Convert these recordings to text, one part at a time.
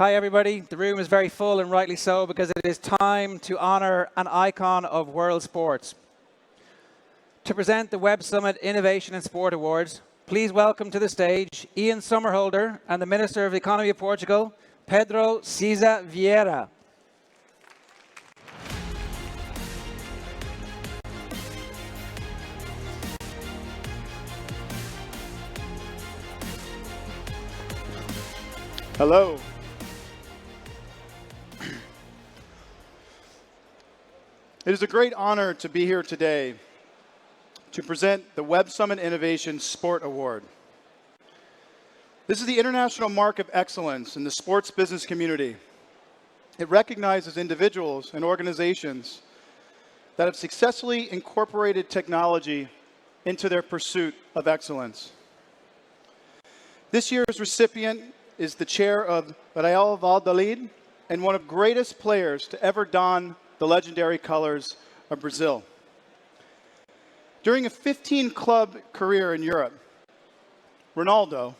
Hi everybody, the room is very full and rightly so because it is time to honour an icon of world sports. To present the Web Summit Innovation in Sport Awards, please welcome to the stage Ian Somerhalder and the Minister of the Economy of Portugal, Pedro Siza Vieira. Hello. It is a great honor to be here today to present the Web Summit Innovation Sport Award. This is the international mark of excellence in the sports business community. It recognizes individuals and organizations that have successfully incorporated technology into their pursuit of excellence. This year's recipient is the chair of Real Valladolid and one of the greatest players to ever don the legendary colors of Brazil. During a 15-club career in Europe, Ronaldo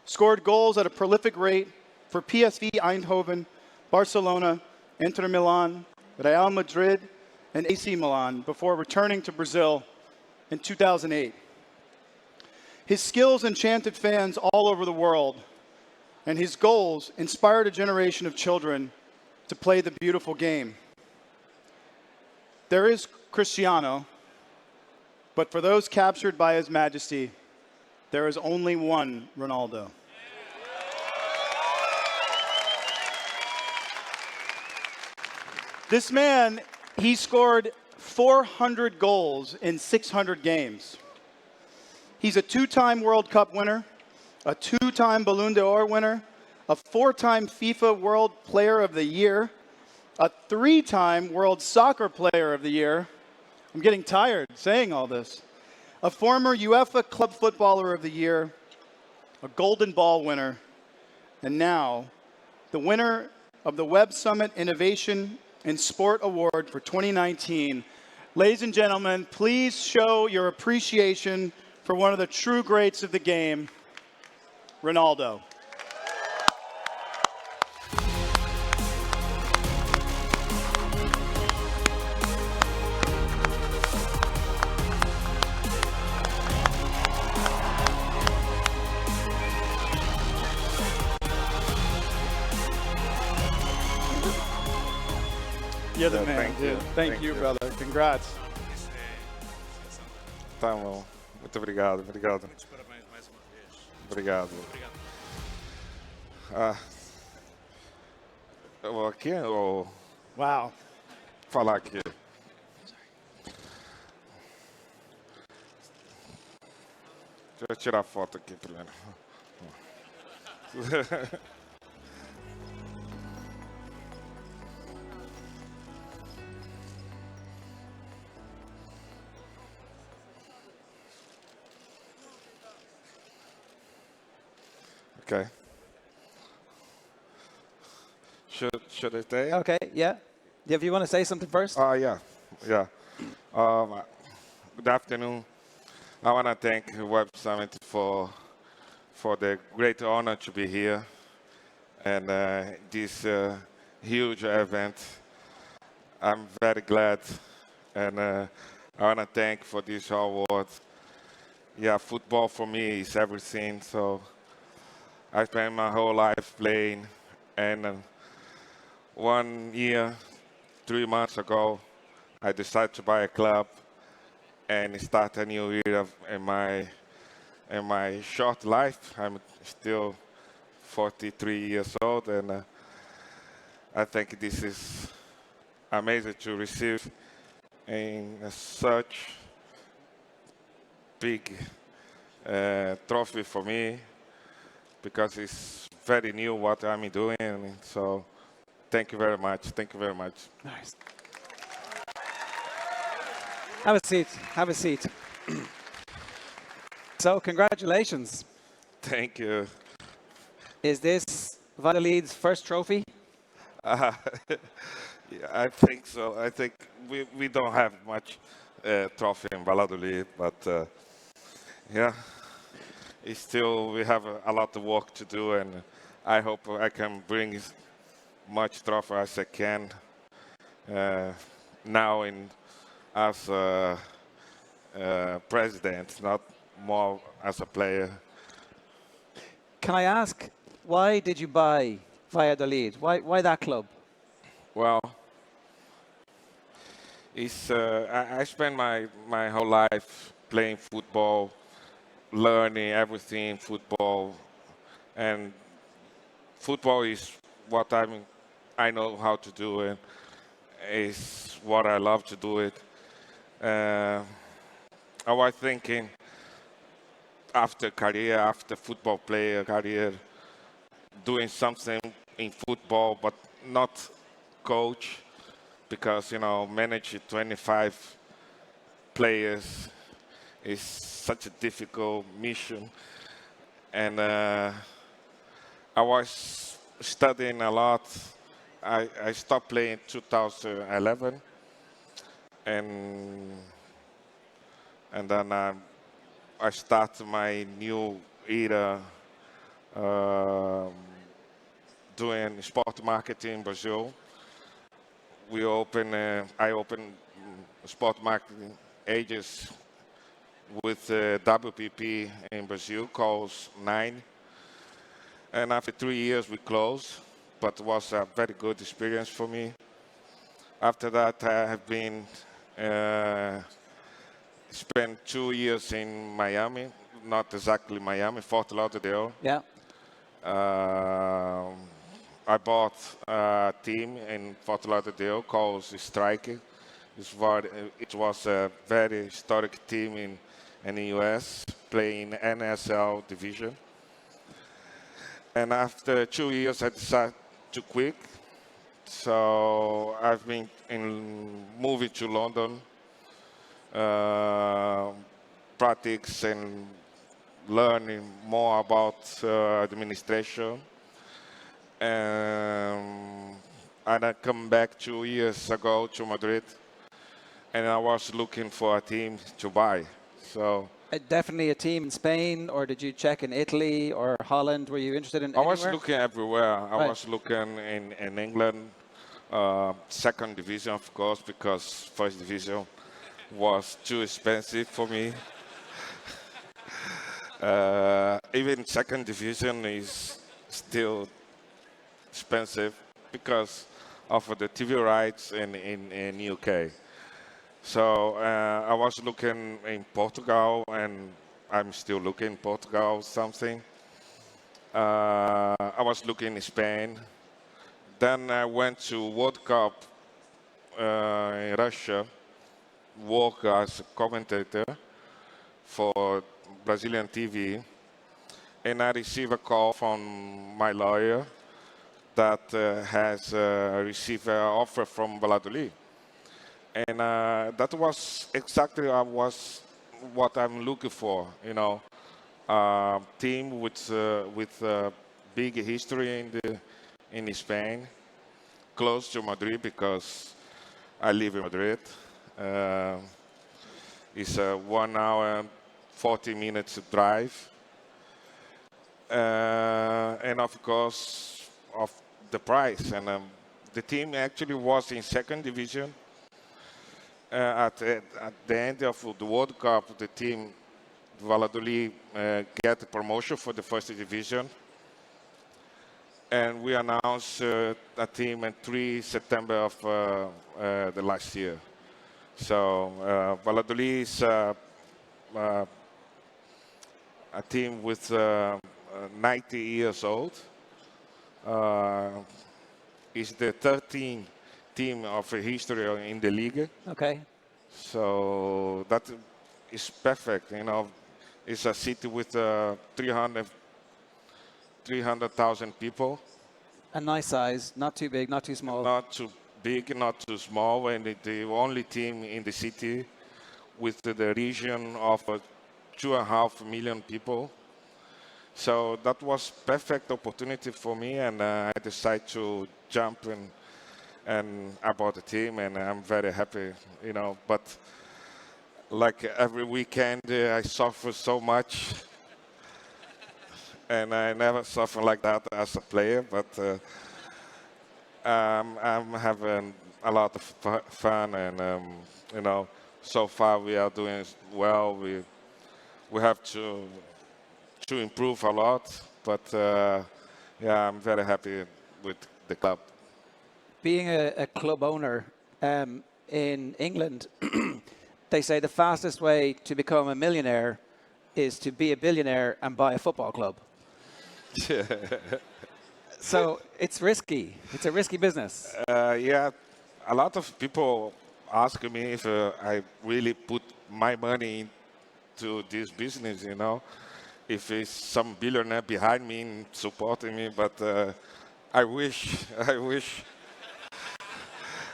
scored goals at a prolific rate for PSV Eindhoven, Barcelona, Inter Milan, Real Madrid, and AC Milan before returning to Brazil in 2008. His skills enchanted fans all over the world, and his goals inspired a generation of children to play the beautiful game. There is Cristiano, but for those captured by His Majesty, there is only one Ronaldo. This man, he scored 400 goals in 600 games. He's a two-time World Cup winner, a two-time Ballon d'Or winner, a four-time FIFA World Player of the Year, a three-time World Soccer Player of the Year. I'm getting tired saying all this. A former UEFA Club Footballer of the Year, a Golden Ball winner, and now the winner of the Web Summit Innovation in Sport Award for 2019. Ladies and gentlemen, please show your appreciation for one of the true greats of the game, Ronaldo. You're the man, dude. Thank you, brother. Congrats. Tá bom. Muito obrigado, obrigado. Muitos parabéns mais uma vez. Obrigado. Obrigado. Eu vou aqui ou Wow. falar aqui? Deixa eu tirar a foto aqui primeiro. Okay. Should I stay? Okay, yeah. If you want to say something first. Yeah. Good afternoon. I want to thank Web Summit for the great honor to be here and this huge event. I'm very glad, and I want to thank for this award. Yeah, football for me is everything. So I spent my whole life playing, and 1 year, 3 months ago, I decided to buy a club and start a new era in my short life. I'm still 43 years old, and I think this is amazing to receive in such big trophy for me, because it's very new what I'm doing. So thank you very much. Thank you very much. Nice. Have a seat. Have a seat. So, congratulations. Thank you. Is this Valladolid's first trophy? Yeah, I think so. I think we don't have much trophy in Valladolid, but yeah, it's still we have a lot of work to do, and I hope I can bring as much trophy as I can now as president, not more as a player. Can I ask, why did you buy Valladolid? Why that club? Well, I spent my whole life playing football, learning everything football, and football is what I know how to do, and is what I love to do it. Uh, I was thinking after football player career, doing something in football, but not coach, because manage 25 players is such a difficult mission, and I was studying a lot. I stopped playing in 2011, and then I started my new era um doing sport marketing in Brazil. I opened sport marketing agency with WPP in Brazil, called Nine. And after 3 years, we closed, but it was a very good experience for me. After that, I have been spent 2 years in Miami, not exactly Miami, Fort Lauderdale. Yeah. I bought a team in Fort Lauderdale called Striker. It was a very historic team in the US, playing NSL division. And after 2 years, I decided to quit. So I've been moving to London, practice and learning more about administration. And I come back 2 years ago to Madrid, and I was looking for a team to buy. So Definitely a team in Spain, or did you check in Italy or Holland? Were you interested in I anywhere? was looking everywhere. I Right. was looking in England, second division, of course, because first division was too expensive for me. Even second division is still expensive because of the TV rights in UK. So I was looking in Portugal, and I'm still looking in Portugal something. I was looking in Spain. Then I went to World Cup in Russia, work as a commentator for Brazilian TV, and I received a call from my lawyer that has received an offer from Valladolid. And that was exactly what I'm looking for, team with big history in Spain, close to Madrid because I live in Madrid. It's a 1 hour and 40 minutes drive, and of course of the price. And the team actually was in second division. At the end of the World Cup, the team Valladolid get a promotion for the first division, and we announced a team on 3 September of the last year. So Valladolid is a team with 90 years old. It's the 13th team of history in the league. Okay. So that is perfect. It's a city with 300,000 people. A nice size, not too big, not too small. Not too big, not too small, and the only team in the city with the region of 2.5 million people. So that was perfect opportunity for me, and I decided to jump and I bought the team, and I'm very happy, But like every weekend, I suffer so much. and I never suffered like that as a player. But I'm having a lot of fun, and you know, so far we are doing well. We have to improve a lot, but yeah, I'm very happy with the club. Being a club owner in England, they say the fastest way to become a millionaire is to be a billionaire and buy a football club. So it's risky. It's a risky business. Yeah, a lot of people ask me if I really put my money into this business, you know, if it's some billionaire behind me and supporting me, but I wish,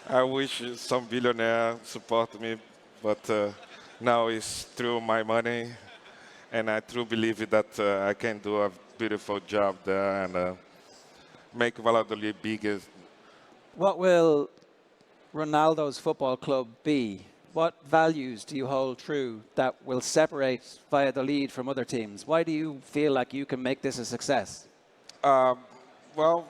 I wish some billionaire support me, but now it's through my money, and I truly believe that I can do a beautiful job there and make Valladolid bigger. What will Ronaldo's football club be? What values do you hold true that will separate Valladolid from other teams? Why do you feel like you can make this a success? Well,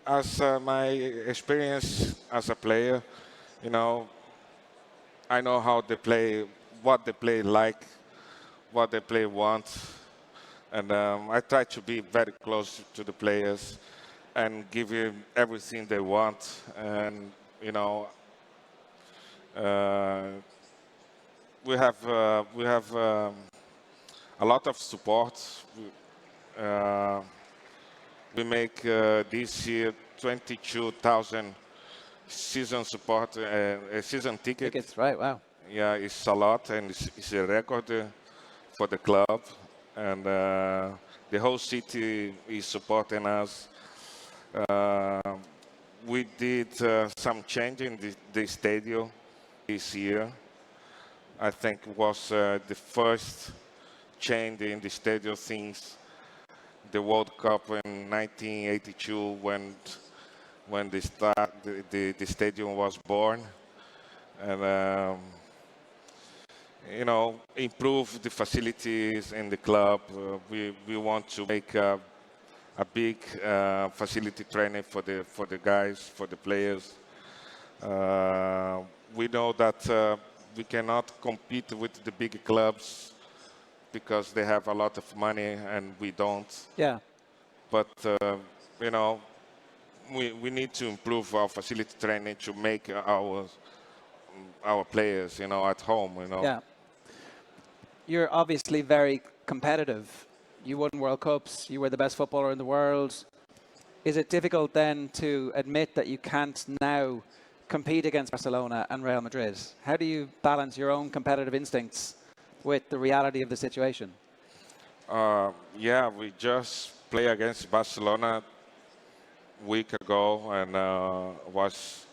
as my experience as a player, you know, I know how they play, what they play like, what they play want, and I try to be very close to the players and give them everything they want. And you know, uh, we have a lot of support. Uh, we make this year 22,000 season support, a season ticket. Tickets, right? Wow. Yeah, it's a lot, and it's a record for the club, and the whole city is supporting us. Uh, we did some change in the stadium this year. I think it was the first change in the stadium since the World Cup in 1982 when the stadium was born, and you know, improve the facilities in the club. We want to make a big facility training for the guys, for the players. We know that we cannot compete with the big clubs because they have a lot of money and we don't. Yeah. But you know, we need to improve our facility training to make our players, you know, at home. You know. Yeah. You're obviously very competitive. You won World Cups. You were the best footballer in the world. Is it difficult then to admit that you can't now compete against Barcelona and Real Madrid? How do you balance your own competitive instincts with the reality of the situation? Yeah, we just played against Barcelona a week ago and was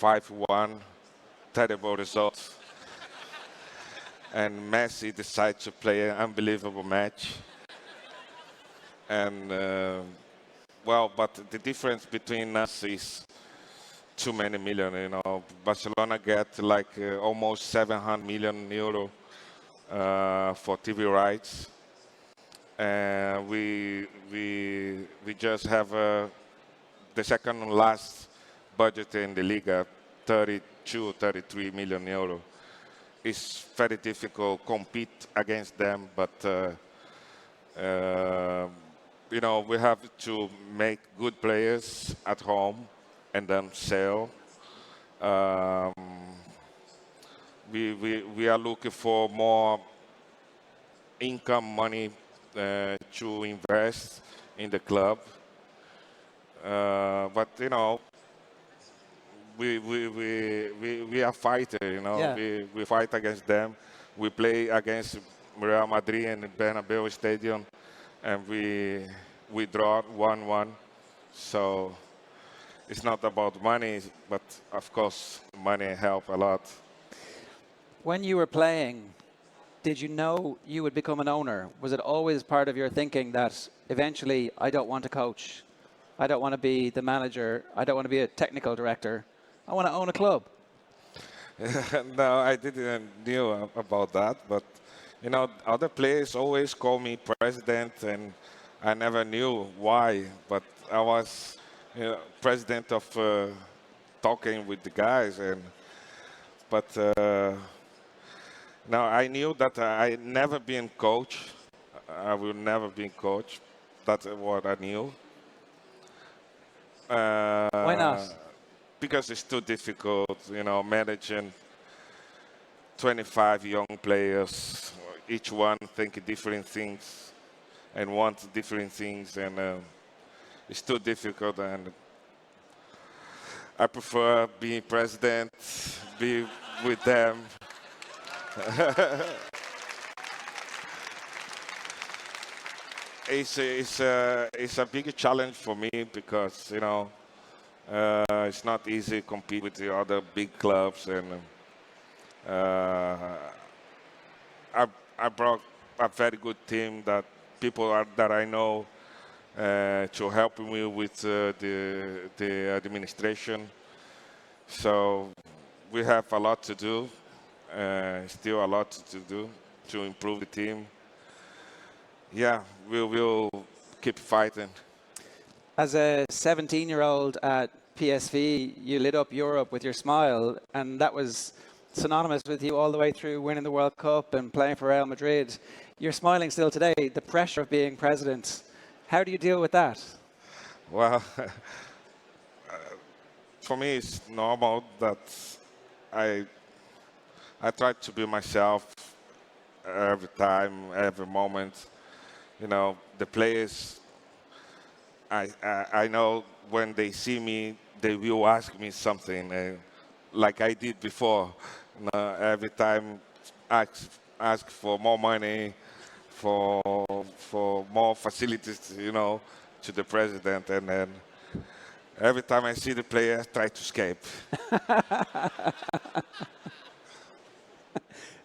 5-1, terrible result. And Messi decided to play an unbelievable match. And well, but the difference between us is too many million. You know, Barcelona get like almost 700 million euro for TV rights, and we just have the second last budget in the Liga, 32, 33 million euro. It's very difficult to compete against them, but you know, we have to make good players at home and then sell. Um, we are looking for more income money to invest in the club. But, you know, we are fighters, you know. Yeah. We fight against them. We play against Real Madrid in the Bernabeu Stadium, and we draw 1-1. So it's not about money, but of course money help a lot. When you were playing, did you know you would become an owner? Was it always part of your thinking that eventually I don't want to coach, I don't want to be the manager, I don't want to be a technical director, I want to own a club? No, I didn't knew about that, but you know, other players always call me president, and I never knew why, but I was president of talking with the guys, and but now I knew that I never been coach. I will never be coach. That's what I knew. Why not? Because it's too difficult, managing 25 young players, each one thinking different things and wants different things, and it's too difficult. And I prefer being president, be with them. It's a big challenge for me because it's not easy to compete with the other big clubs, and I brought a very good team that that I know to help me with the administration. So we have a lot to do, still a lot to do to improve the team. Yeah, we will keep fighting. As a 17-year-old at PSV, you lit up Europe with your smile, and that was synonymous with you all the way through winning the World Cup and playing for Real Madrid. You're smiling still today, the pressure of being president. How do you deal with that? Well, for me, it's normal that I try to be myself every time, every moment. The players, I know when they see me, they will ask me something, like I did before. Every time ask for more money, for more facilities, to the president, and then every time I see the player, I try to escape.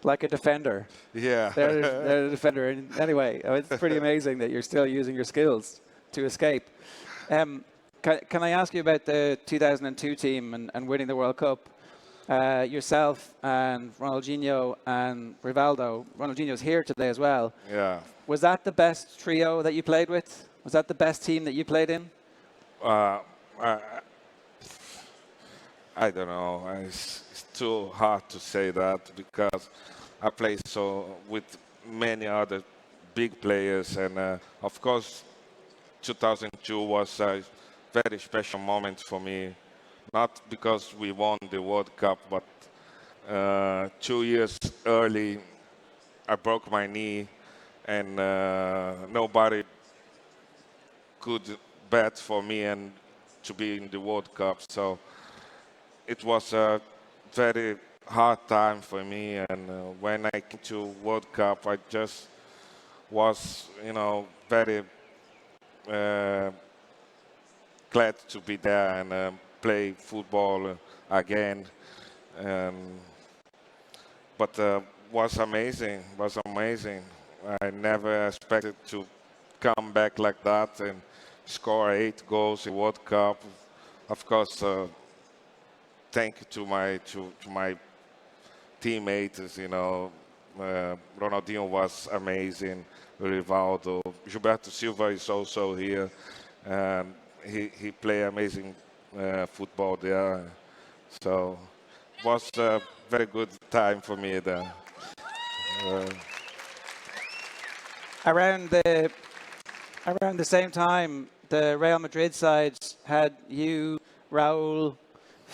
Like a defender. Yeah. They're a defender. And anyway, it's pretty amazing that you're still using your skills to escape. Can I ask you about the 2002 team and winning the World Cup? Yourself and Ronaldinho and Rivaldo. Ronaldinho's here today as well. Yeah. Was that the best trio that you played with? Was that the best team that you played in? I don't know. It's too hard to say that because I play with many other big players, and of course, 2002 was a very special moment for me. Not because we won the World Cup, but 2 years early, I broke my knee, and nobody could bet for me and to be in the World Cup. So it was a very hard time for me, and when I came to World Cup, I just was, very glad to be there and play football again. But was amazing. I never expected to come back like that and score 8 goals in World Cup. Of course, thank you to my teammates. Ronaldinho was amazing. Rivaldo, Gilberto Silva is also here, and he played amazing football there. So it was a very good time for me there. Around the same time, the Real Madrid side had you, Raúl,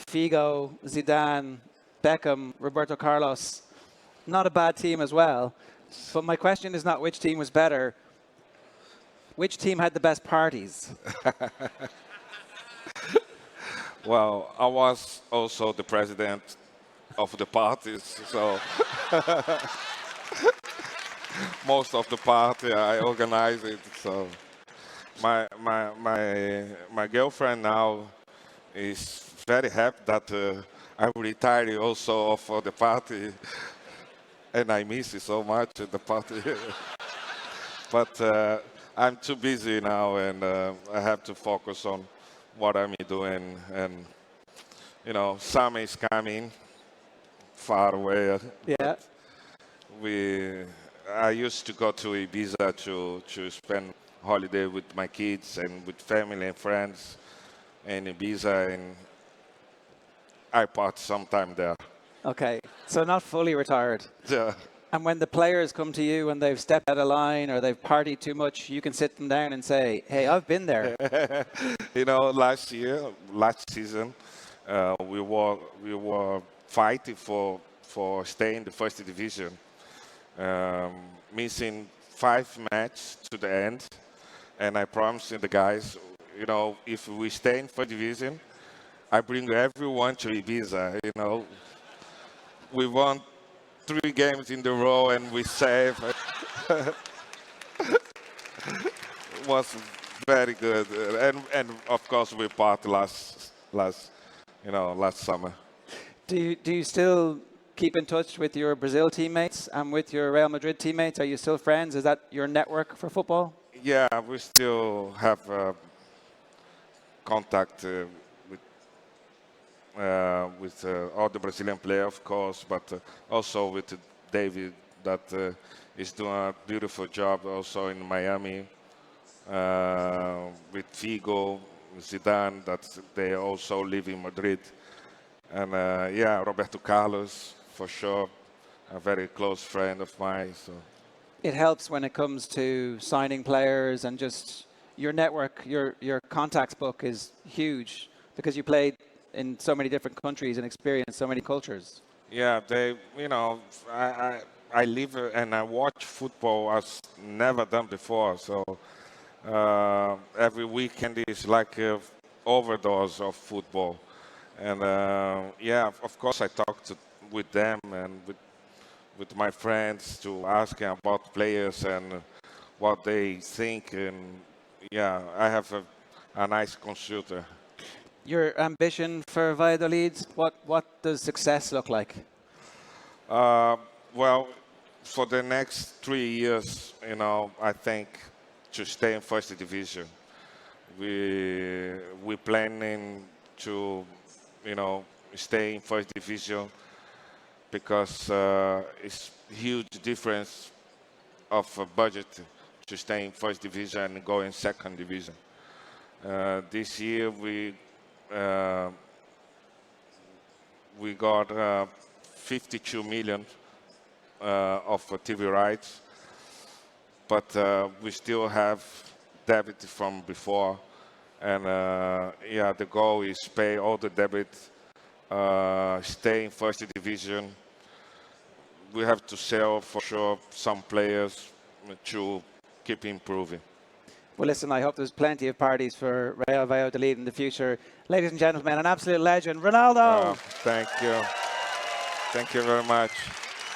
Figo, Zidane, Beckham, Roberto Carlos. Not a bad team as well. But my question is not which team was better. Which team had the best parties? Well, I was also the president of the parties, so most of the party I organize it. So my girlfriend now is very happy that I retired also for the party, and I miss it so much at the party. But I'm too busy now, and I have to focus on what I'm doing. And summer is coming far away. Yeah. I used to go to Ibiza to spend holiday with my kids and with family and friends in Ibiza, and I part sometime there. Okay, so not fully retired. Yeah. And when the players come to you and they've stepped out of line or they've partied too much, you can sit them down and say, hey, I've been there. You know, last season, we were fighting for staying in the first division, missing 5 matches to the end, and I promised the guys, you know, if we stay in first division, I bring everyone to Ibiza. You know, we won 3 games in the row and we saved. It was very good, and of course we part last summer. Do you still keep in touch with your Brazil teammates and with your Real Madrid teammates? Are you still friends? Is that your network for football? Yeah, we still have contact with all the Brazilian players, of course, but also with David, that is doing a beautiful job also in Miami, with Figo, Zidane, that they also live in Madrid. And yeah, Roberto Carlos, for sure, a very close friend of mine. So It helps when it comes to signing players and just your network, your contacts book is huge because you played in so many different countries and experienced so many cultures. yeah, I live and I watch football as never done before. So every weekend is like a overdose of football. And yeah, of course, I talked with them and with my friends to ask them about players and what they think. And yeah, I have a nice computer. Your ambition for Valladolid, what does success look like? Well, for the next 3 years, you know, I think to stay in first division. We planning to, you know, stay in first division because it's huge difference of budget to stay in first division and go in second division. This year we got 52 million of TV rights, but we still have debit from before, and yeah, the goal is pay all the debit, stay in first division. We have to sell for sure some players to keep improving. Well, listen, I hope there's plenty of parties for Real Valladolid in the future. Ladies and gentlemen, an absolute legend, Ronaldo. Thank you. Thank you very much.